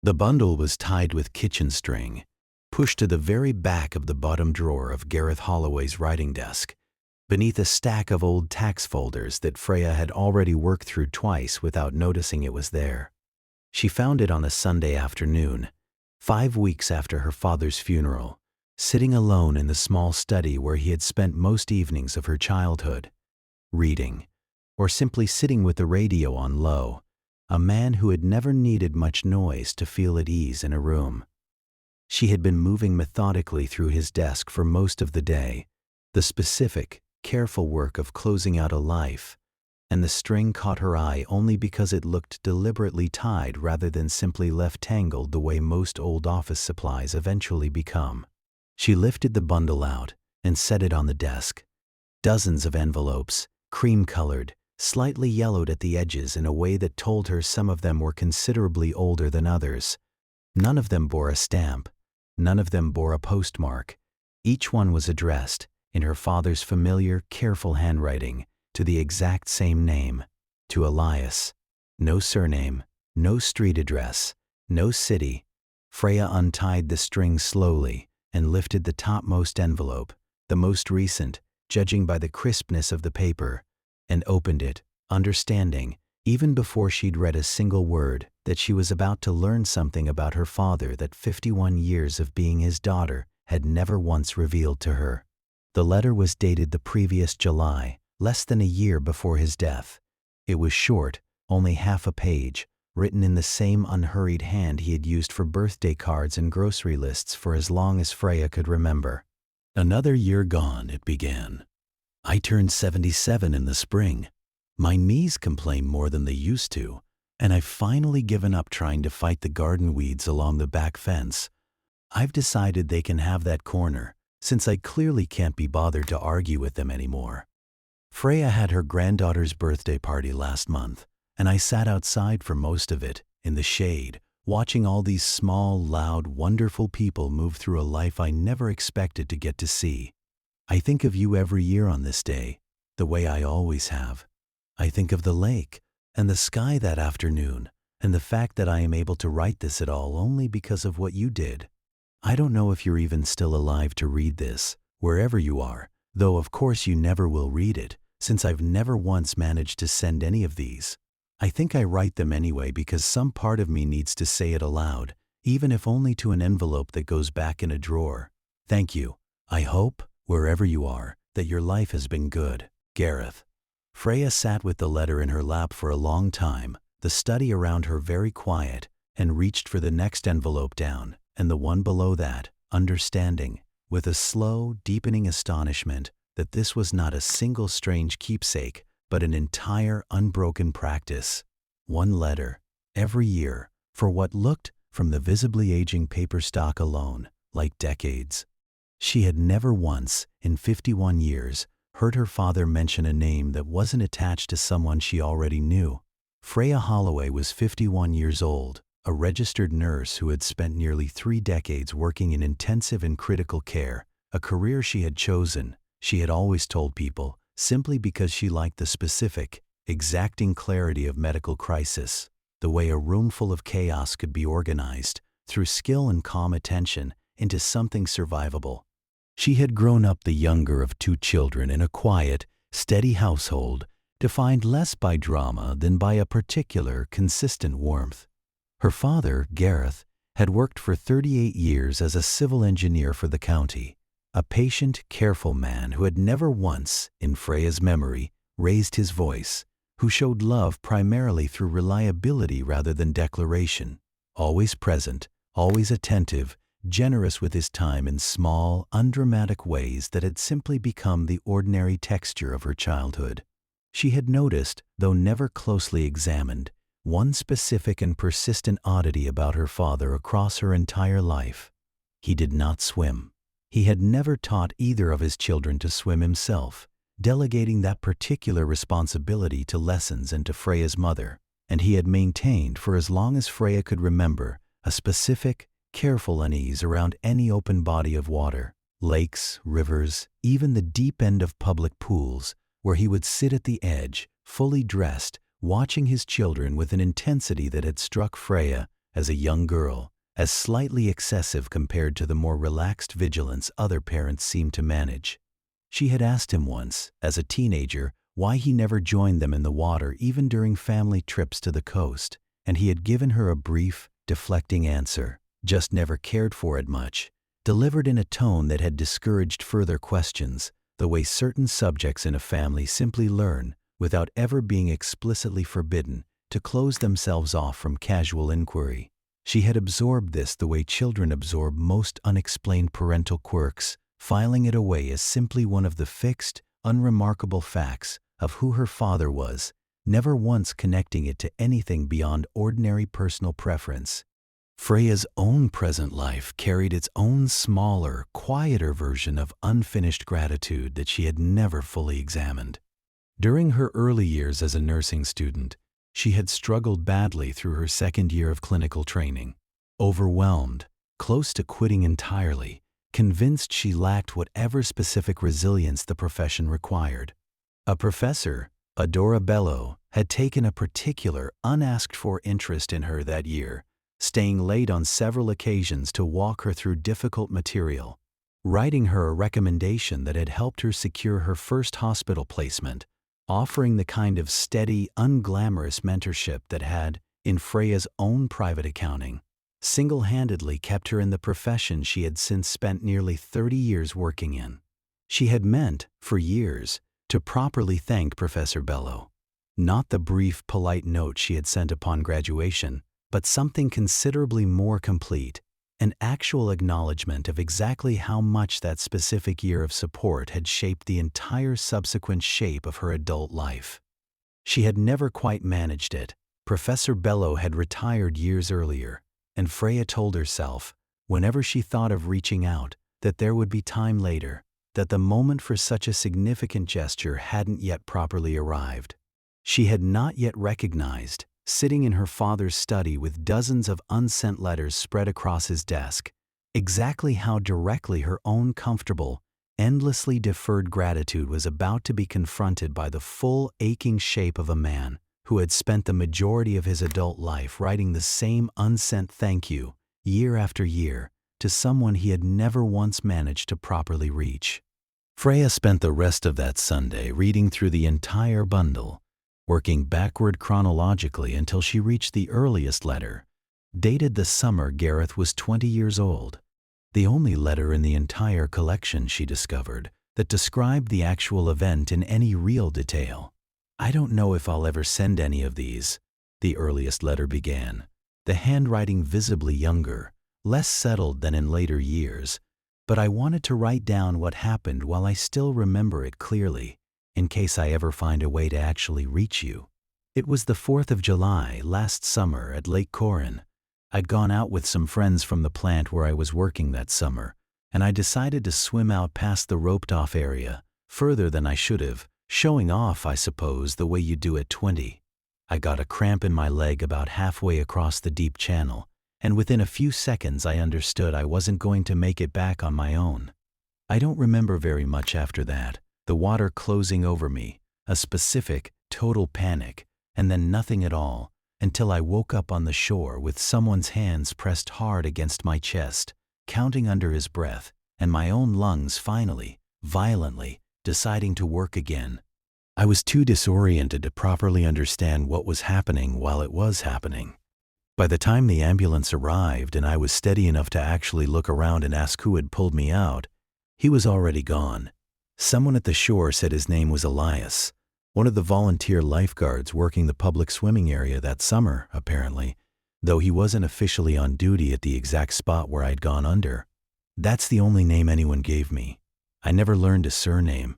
The bundle was tied with kitchen string, pushed to the very back of the bottom drawer of Gareth Holloway's writing desk, beneath a stack of old tax folders that Freya had already worked through twice without noticing it was there. She found it on a Sunday afternoon, 5 weeks after her father's funeral, sitting alone in the small study where he had spent most evenings of her childhood, reading, or simply sitting with the radio on low, a man who had never needed much noise to feel at ease in a room. She had been moving methodically through his desk for most of the day, the specific, careful work of closing out a life, and the string caught her eye only because it looked deliberately tied rather than simply left tangled the way most old office supplies eventually become. She lifted the bundle out and set it on the desk. Dozens of envelopes, cream-colored, slightly yellowed at the edges in a way that told her some of them were considerably older than others. None of them bore a stamp. None of them bore a postmark. Each one was addressed, in her father's familiar, careful handwriting, to the exact same name, to Elias. No surname, no street address, no city. Freya untied the string slowly and lifted the topmost envelope, the most recent, judging by the crispness of the paper, and opened it, understanding, even before she'd read a single word, that she was about to learn something about her father that 51 years of being his daughter had never once revealed to her. The letter was dated the previous July, less than a year before his death. It was short, only half a page, written in the same unhurried hand he had used for birthday cards and grocery lists for as long as Freya could remember. "Another year gone," it began. "I turned 77 in the spring. My knees complain more than they used to, and I've finally given up trying to fight the garden weeds along the back fence. I've decided they can have that corner, since I clearly can't be bothered to argue with them anymore. Freya had her granddaughter's birthday party last month, and I sat outside for most of it, in the shade, watching all these small, loud, wonderful people move through a life I never expected to get to see. I think of you every year on this day, the way I always have. I think of the lake, and the sky that afternoon, and the fact that I am able to write this at all only because of what you did. I don't know if you're even still alive to read this, wherever you are, though of course you never will read it, since I've never once managed to send any of these. I think I write them anyway because some part of me needs to say it aloud, even if only to an envelope that goes back in a drawer. Thank you. I hope, wherever you are, that your life has been good. Gareth." Freya sat with the letter in her lap for a long time, the study around her very quiet, and reached for the next envelope down, and the one below that, understanding, with a slow, deepening astonishment, that this was not a single strange keepsake, but an entire unbroken practice. One letter, every year, for what looked, from the visibly aging paper stock alone, like decades. She had never once, in 51 years, heard her father mention a name that wasn't attached to someone she already knew. Freya Holloway was 51 years old, a registered nurse who had spent nearly 3 decades working in intensive and critical care, a career she had chosen, she had always told people, simply because she liked the specific, exacting clarity of medical crisis, the way a room full of chaos could be organized, through skill and calm attention, into something survivable. She had grown up the younger of 2 children in a quiet, steady household, defined less by drama than by a particular, consistent warmth. Her father, Gareth, had worked for 38 years as a civil engineer for the county, a patient, careful man who had never once, in Freya's memory, raised his voice, who showed love primarily through reliability rather than declaration, always present, always attentive, generous with his time in small, undramatic ways that had simply become the ordinary texture of her childhood. She had noticed, though never closely examined, one specific and persistent oddity about her father across her entire life. He did not swim. He had never taught either of his children to swim himself, delegating that particular responsibility to lessons and to Freya's mother, and he had maintained, for as long as Freya could remember, a specific, careful unease around any open body of water, lakes, rivers, even the deep end of public pools, where he would sit at the edge, fully dressed, watching his children with an intensity that had struck Freya as a young girl, as slightly excessive compared to the more relaxed vigilance other parents seemed to manage. She had asked him once, as a teenager, why he never joined them in the water even during family trips to the coast, and he had given her a brief, deflecting answer, just never cared for it much, delivered in a tone that had discouraged further questions, the way certain subjects in a family simply learn, without ever being explicitly forbidden, to close themselves off from casual inquiry. She had absorbed this the way children absorb most unexplained parental quirks, filing it away as simply one of the fixed, unremarkable facts of who her father was, never once connecting it to anything beyond ordinary personal preference. Freya's own present life carried its own smaller, quieter version of unfinished gratitude that she had never fully examined. During her early years as a nursing student, she had struggled badly through her second year of clinical training. Overwhelmed, close to quitting entirely, convinced she lacked whatever specific resilience the profession required. A professor, Adora Bello, had taken a particular, unasked-for interest in her that year, staying late on several occasions to walk her through difficult material, writing her a recommendation that had helped her secure her first hospital placement, offering the kind of steady, unglamorous mentorship that had, in Freya's own private accounting, single-handedly kept her in the profession she had since spent nearly 30 years working in. She had meant, for years, to properly thank Professor Bello. Not the brief, polite note she had sent upon graduation, but something considerably more complete, an actual acknowledgement of exactly how much that specific year of support had shaped the entire subsequent shape of her adult life. She had never quite managed it. Professor Bello had retired years earlier, and Freya told herself, whenever she thought of reaching out, that there would be time later, that the moment for such a significant gesture hadn't yet properly arrived. She had not yet recognized, sitting in her father's study with dozens of unsent letters spread across his desk, exactly how directly her own comfortable, endlessly deferred gratitude was about to be confronted by the full, aching shape of a man who had spent the majority of his adult life writing the same unsent thank you, year after year, to someone he had never once managed to properly reach. Freya spent the rest of that Sunday reading through the entire bundle, working backward chronologically until she reached the earliest letter, dated the summer Gareth was 20 years old, the only letter in the entire collection, she discovered, that described the actual event in any real detail. "I don't know if I'll ever send any of these," the earliest letter began, the handwriting visibly younger, less settled than in later years, "but I wanted to write down what happened while I still remember it clearly, in case I ever find a way to actually reach you. It was the 4th of July last summer at Lake Corrin. I'd gone out with some friends from the plant where I was working that summer, and I decided to swim out past the roped-off area, further than I should have, showing off, I suppose, the way you do at 20. I got a cramp in my leg about halfway across the deep channel, and within a few seconds I understood I wasn't going to make it back on my own. I don't remember very much after that, the water closing over me, a specific, total panic, and then nothing at all, until I woke up on the shore with someone's hands pressed hard against my chest, counting under his breath, and my own lungs finally, violently, deciding to work again. I was too disoriented to properly understand what was happening while it was happening. By the time the ambulance arrived and I was steady enough to actually look around and ask who had pulled me out, he was already gone. Someone at the shore said his name was Elias, one of the volunteer lifeguards working the public swimming area that summer, apparently, though he wasn't officially on duty at the exact spot where I'd gone under. That's the only name anyone gave me. I never learned his surname.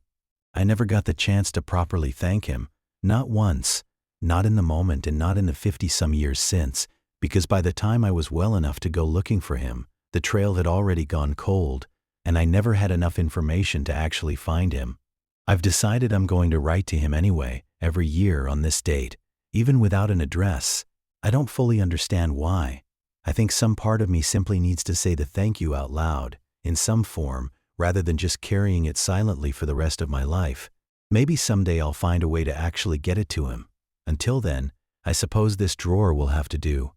I never got the chance to properly thank him, not once, not in the moment and not in the 50-some years since, because by the time I was well enough to go looking for him, the trail had already gone cold, and I never had enough information to actually find him. I've decided I'm going to write to him anyway, every year on this date, even without an address. I don't fully understand why. I think some part of me simply needs to say the thank you out loud, in some form, rather than just carrying it silently for the rest of my life. Maybe someday I'll find a way to actually get it to him. Until then, I suppose this drawer will have to do.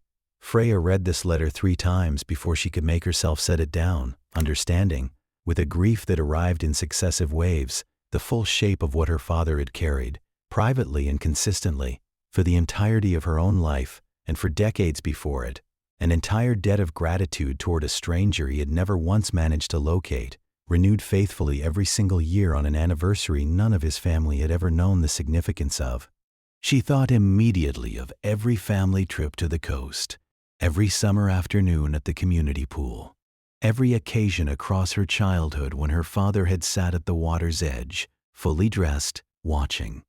Freya read this letter 3 times before she could make herself set it down, understanding, with a grief that arrived in successive waves, the full shape of what her father had carried, privately and consistently, for the entirety of her own life and for decades before it, an entire debt of gratitude toward a stranger he had never once managed to locate, renewed faithfully every single year on an anniversary none of his family had ever known the significance of. She thought immediately of every family trip to the coast, every summer afternoon at the community pool, every occasion across her childhood when her father had sat at the water's edge, fully dressed, watching.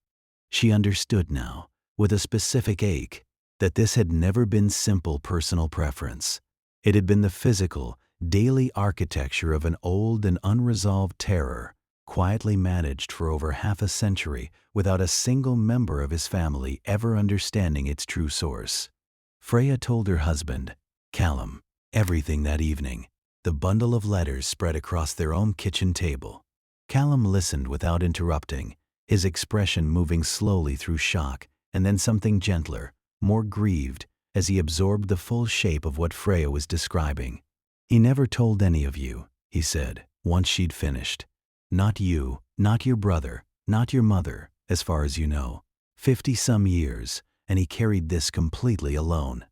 She understood now, with a specific ache, that this had never been simple personal preference. It had been the physical, daily architecture of an old and unresolved terror, quietly managed for over half a century without a single member of his family ever understanding its true source. Freya told her husband, Callum, everything that evening, the bundle of letters spread across their own kitchen table. Callum listened without interrupting, his expression moving slowly through shock and then something gentler, more grieved, as he absorbed the full shape of what Freya was describing. He never told any of you, he said, once she'd finished. Not you, not your brother, not your mother, as far as you know. 50-some years, and he carried this completely alone.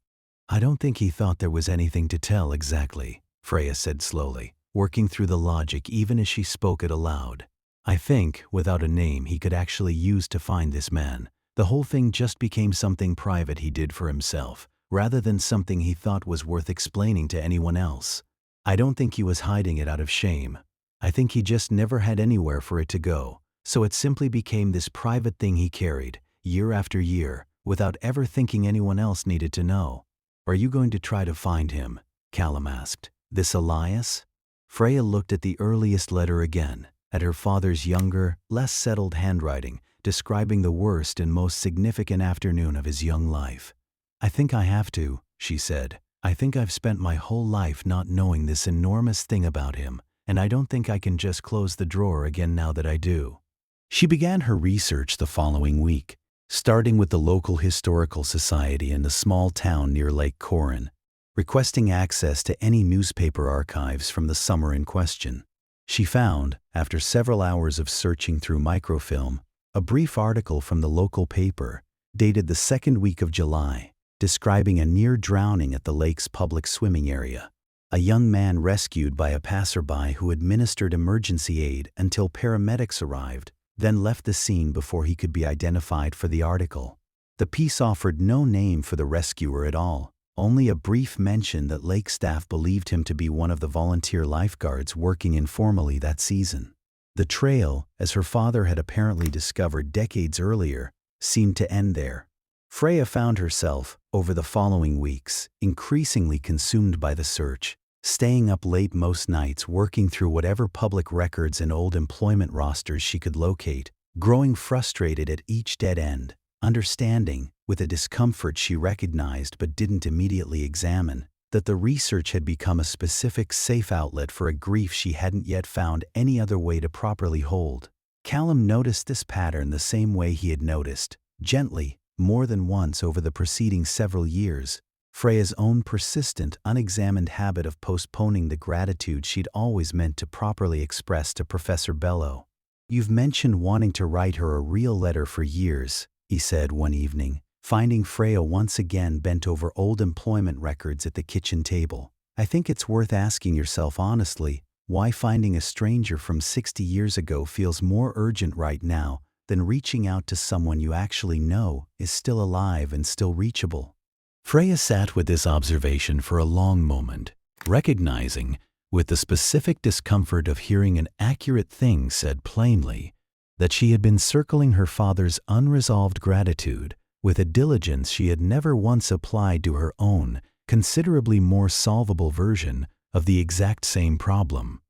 I don't think he thought there was anything to tell exactly, Freya said slowly, working through the logic even as she spoke it aloud. I think, without a name he could actually use to find this man, the whole thing just became something private he did for himself, rather than something he thought was worth explaining to anyone else. I don't think he was hiding it out of shame. I think he just never had anywhere for it to go, so it simply became this private thing he carried, year after year, without ever thinking anyone else needed to know. Are you going to try to find him? Callum asked. This Elias? Freya looked at the earliest letter again, at her father's younger, less settled handwriting, describing the worst and most significant afternoon of his young life. I think I have to, she said. I think I've spent my whole life not knowing this enormous thing about him, and I don't think I can just close the drawer again now that I do. She began her research the following week, starting with the local historical society in the small town near Lake Corrin, requesting access to any newspaper archives from the summer in question. She found, after several hours of searching through microfilm, a brief article from the local paper, dated the 2nd week of July, describing a near drowning at the lake's public swimming area. A young man rescued by a passerby who administered emergency aid until paramedics arrived, then left the scene before he could be identified for the article. The piece offered no name for the rescuer at all, only a brief mention that lake staff believed him to be one of the volunteer lifeguards working informally that season. The trail, as her father had apparently discovered decades earlier, seemed to end there. Freya found herself, over the following weeks, increasingly consumed by the search, staying up late most nights working through whatever public records and old employment rosters she could locate, growing frustrated at each dead end, understanding, with a discomfort she recognized but didn't immediately examine, that the research had become a specific safe outlet for a grief she hadn't yet found any other way to properly hold. Callum noticed this pattern the same way he had noticed, gently, more than once over the preceding several years, Freya's own persistent, unexamined habit of postponing the gratitude she'd always meant to properly express to Professor Bello. You've mentioned wanting to write her a real letter for years, he said one evening, finding Freya once again bent over old employment records at the kitchen table. I think it's worth asking yourself honestly why finding a stranger from 60 years ago feels more urgent right now than reaching out to someone you actually know is still alive and still reachable. Freya sat with this observation for a long moment, recognizing, with the specific discomfort of hearing an accurate thing said plainly, that she had been circling her father's unresolved gratitude with a diligence she had never once applied to her own, considerably more solvable version of the exact same problem.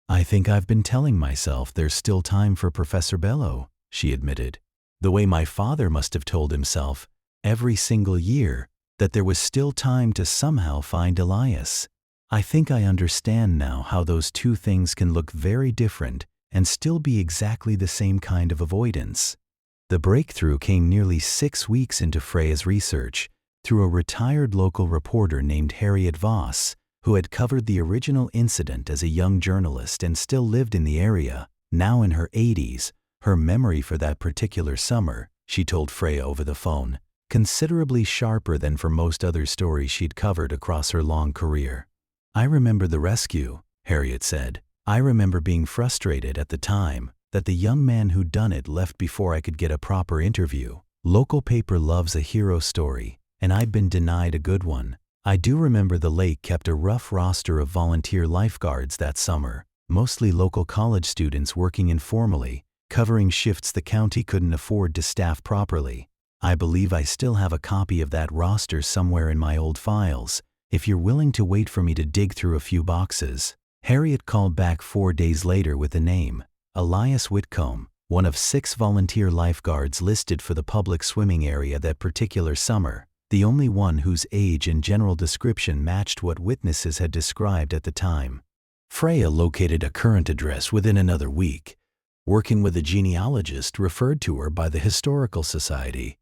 I think I've been telling myself there's still time for Professor Bello, she admitted, the way my father must have told himself, every single year, that there was still time to somehow find Elias. I think I understand now how those two things can look very different and still be exactly the same kind of avoidance. The breakthrough came nearly 6 weeks into Freya's research, through a retired local reporter named Harriet Voss, who had covered the original incident as a young journalist and still lived in the area. Now in her 80s, her memory for that particular summer, she told Freya over the phone, considerably sharper than for most other stories she'd covered across her long career. "I remember the rescue," Harriet said. "I remember being frustrated at the time that the young man who'd done it left before I could get a proper interview. Local paper loves a hero story, and I'd been denied a good one. I do remember the lake kept a rough roster of volunteer lifeguards that summer, mostly local college students working informally, covering shifts the county couldn't afford to staff properly. I believe I still have a copy of that roster somewhere in my old files, if you're willing to wait for me to dig through a few boxes." Harriet called back 4 days later with the name, Elias Whitcomb, one of 6 volunteer lifeguards listed for the public swimming area that particular summer, the only one whose age and general description matched what witnesses had described at the time. Freya located a current address within another week, working with a genealogist referred to her by the Historical Society.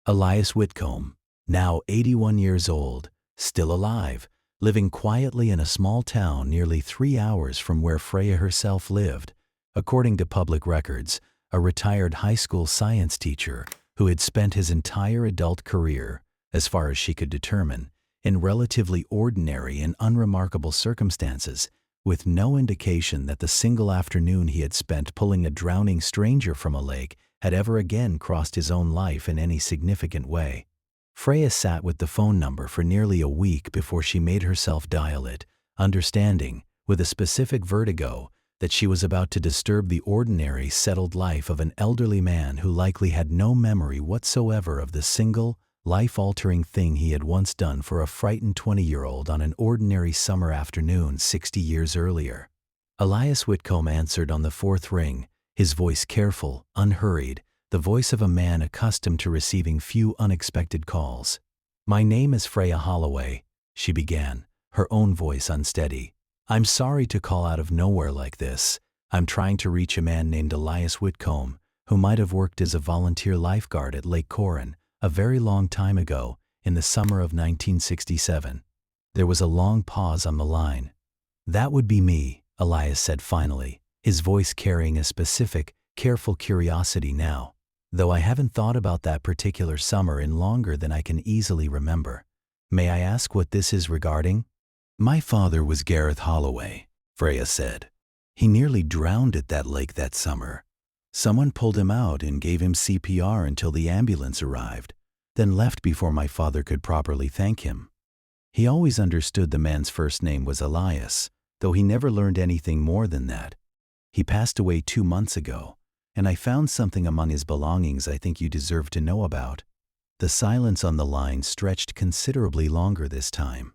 Elias Whitcomb, now 81 years old, still alive, living quietly in a small town nearly 3 hours from where Freya herself lived, according to public records, a retired high school science teacher who had spent his entire adult career, as far as she could determine, in relatively ordinary and unremarkable circumstances, with no indication that the single afternoon he had spent pulling a drowning stranger from a lake had ever again crossed his own life in any significant way. Freya sat with the phone number for nearly a week before she made herself dial it, understanding, with a specific vertigo, that she was about to disturb the ordinary, settled life of an elderly man who likely had no memory whatsoever of the single, life-altering thing he had once done for a frightened 20-year-old on an ordinary summer afternoon 60 years earlier. Elias Whitcomb answered on the 4th ring, his voice careful, unhurried, the voice of a man accustomed to receiving few unexpected calls. "My name is Freya Holloway," she began, her own voice unsteady. "I'm sorry to call out of nowhere like this. I'm trying to reach a man named Elias Whitcomb, who might have worked as a volunteer lifeguard at Lake Corrin a very long time ago, in the summer of 1967. There was a long pause on the line. "That would be me," Elias said finally, his voice carrying a specific, careful curiosity now, "though I haven't thought about that particular summer in longer than I can easily remember. May I ask what this is regarding?" "My father was Gareth Holloway," Freya said. "He nearly drowned at that lake that summer. Someone pulled him out and gave him CPR until the ambulance arrived, then left before my father could properly thank him. He always understood the man's first name was Elias, though he never learned anything more than that. He passed away 2 months ago, and I found something among his belongings I think you deserve to know about." The silence on the line stretched considerably longer this time.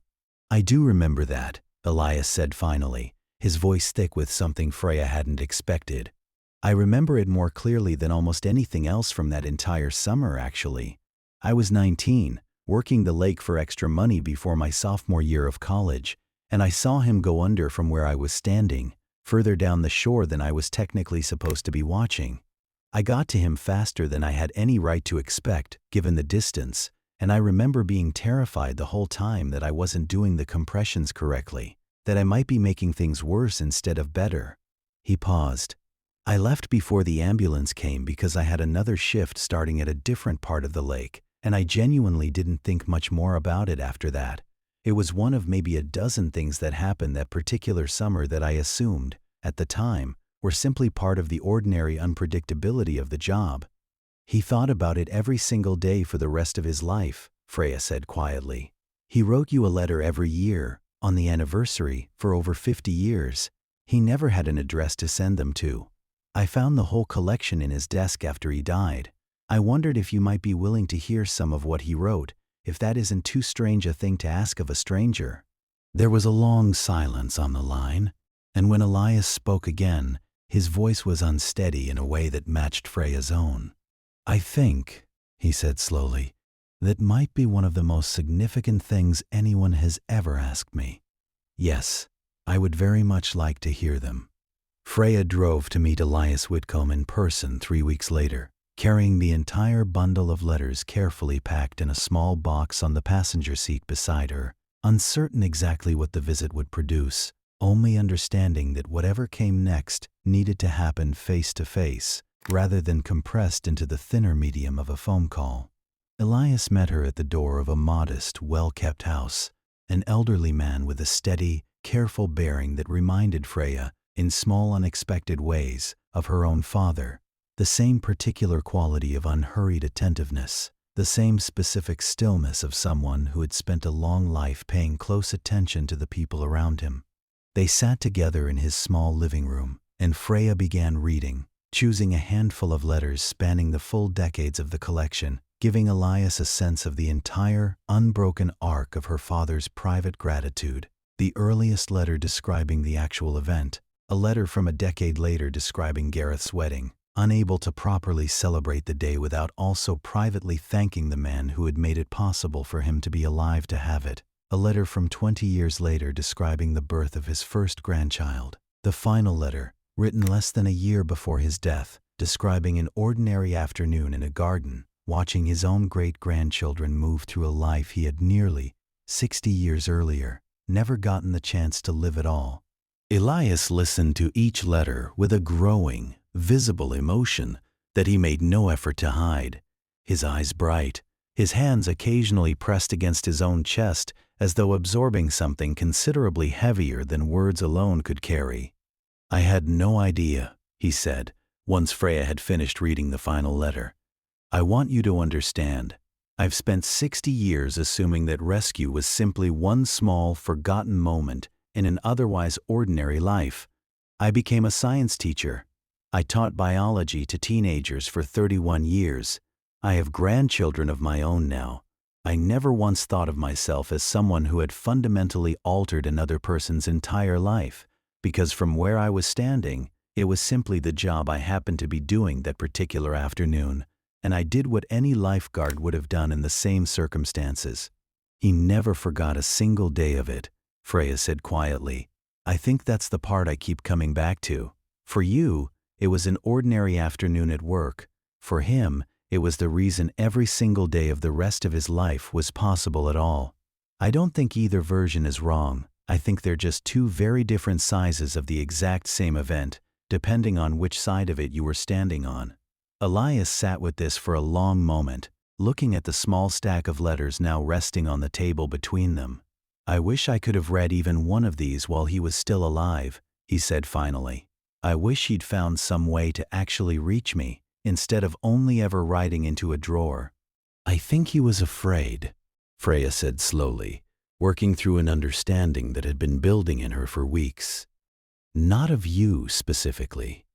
"I do remember that," Elias said finally, his voice thick with something Freya hadn't expected. "I remember it more clearly than almost anything else from that entire summer, actually. I was 19, working the lake for extra money before my sophomore year of college, and I saw him go under from where I was standing, further down the shore than I was technically supposed to be watching. I got to him faster than I had any right to expect, given the distance, and I remember being terrified the whole time that I wasn't doing the compressions correctly, that I might be making things worse instead of better." He paused. "I left before the ambulance came because I had another shift starting at a different part of the lake, and I genuinely didn't think much more about it after that. It was one of maybe a dozen things that happened that particular summer that I assumed, at the time, were simply part of the ordinary unpredictability of the job." "He thought about it every single day for the rest of his life," Freya said quietly. "He wrote you a letter every year, on the anniversary, for over 50 years. He never had an address to send them to. I found the whole collection in his desk after he died. I wondered if you might be willing to hear some of what he wrote, if that isn't too strange a thing to ask of a stranger." There was a long silence on the line, and when Elias spoke again, his voice was unsteady in a way that matched Freya's own. "I think," he said slowly, "that might be one of the most significant things anyone has ever asked me. Yes, I would very much like to hear them." Freya drove to meet Elias Whitcomb in person 3 weeks later. carrying the entire bundle of letters carefully packed in a small box on the passenger seat beside her, uncertain exactly what the visit would produce, only understanding that whatever came next needed to happen face to face, rather than compressed into the thinner medium of a phone call. Elias met her at the door of a modest, well-kept house, an elderly man with a steady, careful bearing that reminded Freya, in small unexpected ways, of her own father. The same particular quality of unhurried attentiveness, the same specific stillness of someone who had spent a long life paying close attention to the people around him. They sat together in his small living room, and Freya began reading, choosing a handful of letters spanning the full decades of the collection, giving Elias a sense of the entire, unbroken arc of her father's private gratitude. The earliest letter describing the actual event, a letter from a decade later describing Gareth's wedding, unable to properly celebrate the day without also privately thanking the man who had made it possible for him to be alive to have it. A letter from 20 years later describing the birth of his first grandchild. The final letter, written less than a year before his death, describing an ordinary afternoon in a garden, watching his own great-grandchildren move through a life he had nearly 60 years earlier never gotten the chance to live at all. Elias listened to each letter with a growing, visible emotion that he made no effort to hide, his eyes bright, his hands occasionally pressed against his own chest as though absorbing something considerably heavier than words alone could carry. "I had no idea," he said, once Freya had finished reading the final letter. "I want you to understand. I've spent 60 years assuming that rescue was simply one small, forgotten moment in an otherwise ordinary life. I became a science teacher. I taught biology to teenagers for 31 years. I have grandchildren of my own now. I never once thought of myself as someone who had fundamentally altered another person's entire life, because from where I was standing, it was simply the job I happened to be doing that particular afternoon, and I did what any lifeguard would have done in the same circumstances." "He never forgot a single day of it," Freya said quietly. "I think that's the part I keep coming back to. For you, it was an ordinary afternoon at work. For him, it was the reason every single day of the rest of his life was possible at all. I don't think either version is wrong. I think they're just two very different sizes of the exact same event, depending on which side of it you were standing on." Elias sat with this for a long moment, looking at the small stack of letters now resting on the table between them. "I wish I could have read even one of these while he was still alive," he said finally. "I wish he'd found some way to actually reach me, instead of only ever writing into a drawer." "I think he was afraid," Freya said slowly, working through an understanding that had been building in her for weeks. "Not of you specifically.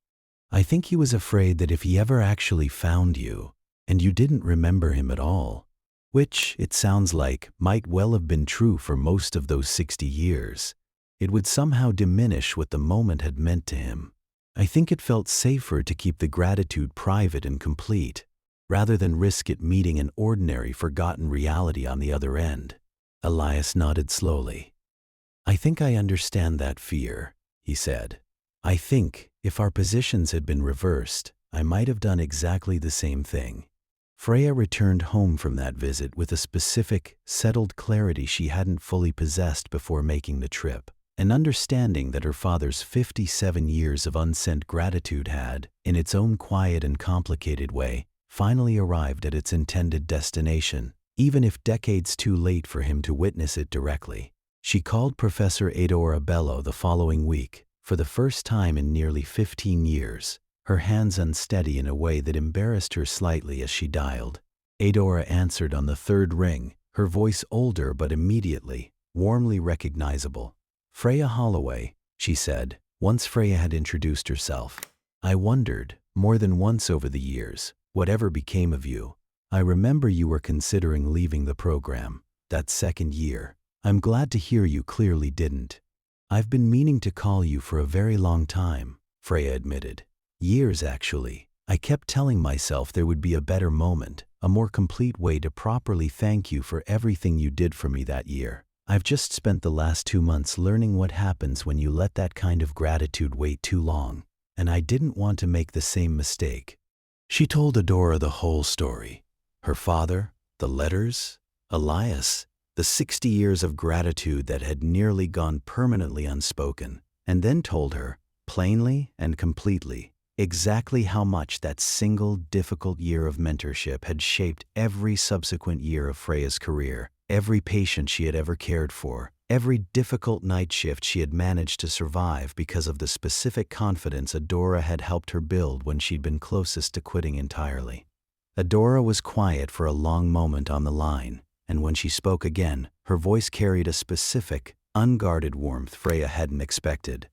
I think he was afraid that if he ever actually found you, and you didn't remember him at all, which, it sounds like, might well have been true for most of those 60 years, it would somehow diminish what the moment had meant to him. I think it felt safer to keep the gratitude private and complete, rather than risk it meeting an ordinary, forgotten reality on the other end." Elias nodded slowly. "I think I understand that fear," he said. "I think, if our positions had been reversed, I might have done exactly the same thing." Freya returned home from that visit with a specific, settled clarity she hadn't fully possessed before making the trip, an understanding that her father's 57 years of unsent gratitude had, in its own quiet and complicated way, finally arrived at its intended destination, even if decades too late for him to witness it directly. She called Professor Adora Bello the following week, for the first time in nearly 15 years, her hands unsteady in a way that embarrassed her slightly as she dialed. Adora answered on the third ring, her voice older but immediately, warmly recognizable. "Freya Holloway," she said, once Freya had introduced herself. "I wondered, more than once over the years, whatever became of you. I remember you were considering leaving the program, that second year. I'm glad to hear you clearly didn't." "I've been meaning to call you for a very long time," Freya admitted. "Years, actually. I kept telling myself there would be a better moment, a more complete way to properly thank you for everything you did for me that year. I've just spent the last 2 months learning what happens when you let that kind of gratitude wait too long, and I didn't want to make the same mistake." She told Adora the whole story. Her father, the letters, Elias, the 60 years of gratitude that had nearly gone permanently unspoken, and then told her, plainly and completely, exactly how much that single difficult year of mentorship had shaped every subsequent year of Freya's career, every patient she had ever cared for, every difficult night shift she had managed to survive because of the specific confidence Adora had helped her build when she'd been closest to quitting entirely. Adora was quiet for a long moment on the line, and when she spoke again, her voice carried a specific, unguarded warmth Freya hadn't expected.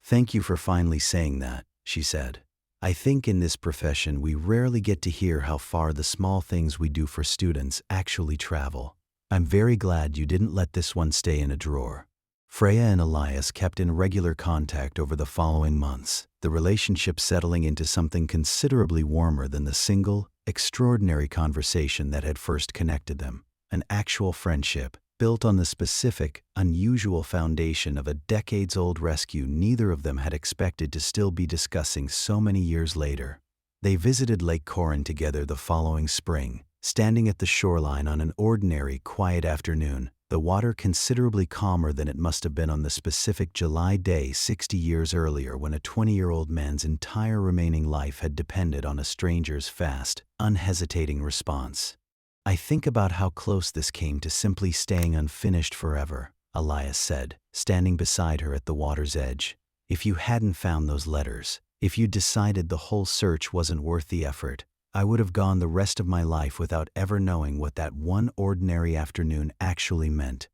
"Thank you for finally saying that," she said. "I think in this profession we rarely get to hear how far the small things we do for students actually travel. I'm very glad you didn't let this one stay in a drawer." Freya and Elias kept in regular contact over the following months, the relationship settling into something considerably warmer than the single, extraordinary conversation that had first connected them, an actual friendship built on the specific, unusual foundation of a decades-old rescue neither of them had expected to still be discussing so many years later. They visited Lake Corrin together the following spring, standing at the shoreline on an ordinary, quiet afternoon, the water considerably calmer than it must have been on the specific July day 60 years earlier when a 20-year-old man's entire remaining life had depended on a stranger's fast, unhesitating response. "I think about how close this came to simply staying unfinished forever," Elias said, standing beside her at the water's edge. "If you hadn't found those letters, if you decided the whole search wasn't worth the effort, I would have gone the rest of my life without ever knowing what that one ordinary afternoon actually meant."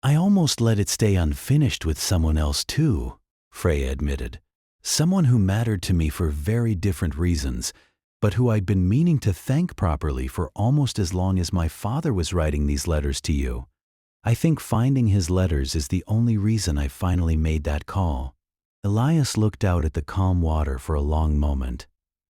"I almost let it stay unfinished with someone else too," Freya admitted. "Someone who mattered to me for very different reasons, but who I'd been meaning to thank properly for almost as long as my father was writing these letters to you. I think finding his letters is the only reason I finally made that call." Elias looked out at the calm water for a long moment.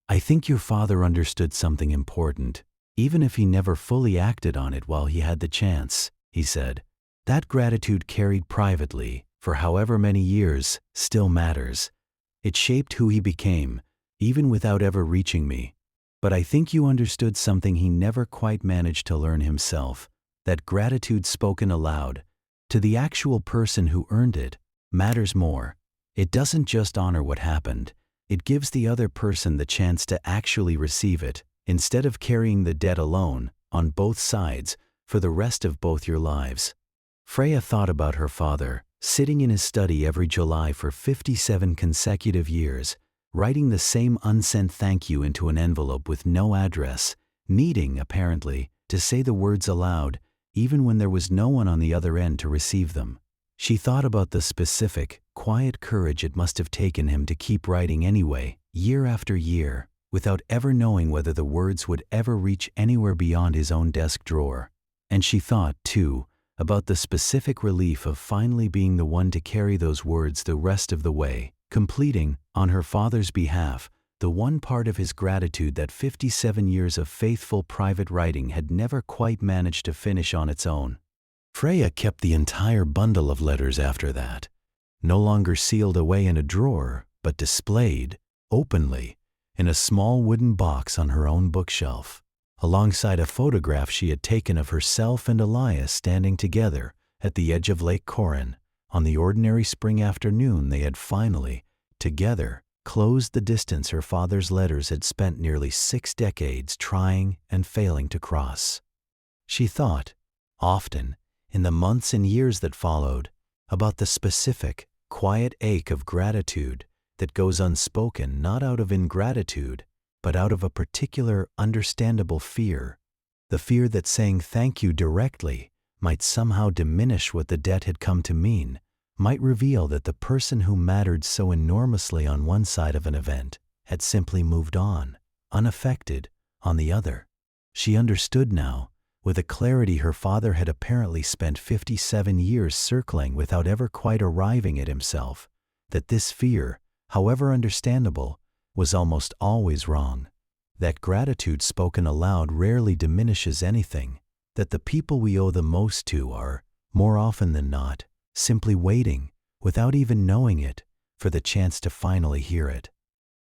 "I think your father understood something important, even if he never fully acted on it while he had the chance," he said. "That gratitude carried privately, for however many years, still matters. It shaped who he became, even without ever reaching me. But I think you understood something he never quite managed to learn himself, that gratitude spoken aloud, to the actual person who earned it, matters more. It doesn't just honor what happened, it gives the other person the chance to actually receive it, instead of carrying the debt alone, on both sides, for the rest of both your lives." Freya thought about her father, sitting in his study every July for 57 consecutive years, writing the same unsent thank you into an envelope with no address, needing, apparently, to say the words aloud, even when there was no one on the other end to receive them. She thought about the specific, quiet courage it must have taken him to keep writing anyway, year after year, without ever knowing whether the words would ever reach anywhere beyond his own desk drawer. And she thought, too, about the specific relief of finally being the one to carry those words the rest of the way, completing, on her father's behalf, the one part of his gratitude that 57 years of faithful private writing had never quite managed to finish on its own. Freya kept the entire bundle of letters after that, no longer sealed away in a drawer, but displayed, openly, in a small wooden box on her own bookshelf, alongside a photograph she had taken of herself and Elias standing together at the edge of Lake Corrin on the ordinary spring afternoon they had finally, together, closed the distance her father's letters had spent nearly 6 decades trying and failing to cross. She thought, often, in the months and years that followed, about the specific, quiet ache of gratitude that goes unspoken not out of ingratitude, but out of a particular understandable fear, the fear that saying thank you directly might somehow diminish what the debt had come to mean, might reveal that the person who mattered so enormously on one side of an event had simply moved on, unaffected, on the other. She understood now, with a clarity her father had apparently spent 57 years circling without ever quite arriving at himself, that this fear, however understandable, was almost always wrong, that gratitude spoken aloud rarely diminishes anything, that the people we owe the most to are, more often than not, simply waiting, without even knowing it, for the chance to finally hear it.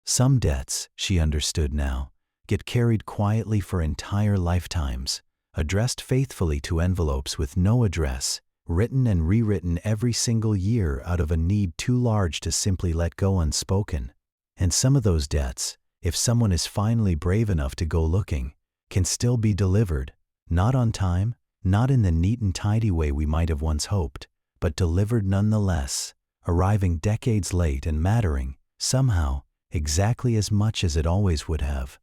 Some debts, she understood now, get carried quietly for entire lifetimes, addressed faithfully to envelopes with no address, written and rewritten every single year out of a need too large to simply let go unspoken. And some of those debts, if someone is finally brave enough to go looking, can still be delivered, not on time, not in the neat and tidy way we might have once hoped, but delivered nonetheless, arriving decades late and mattering, somehow, exactly as much as it always would have.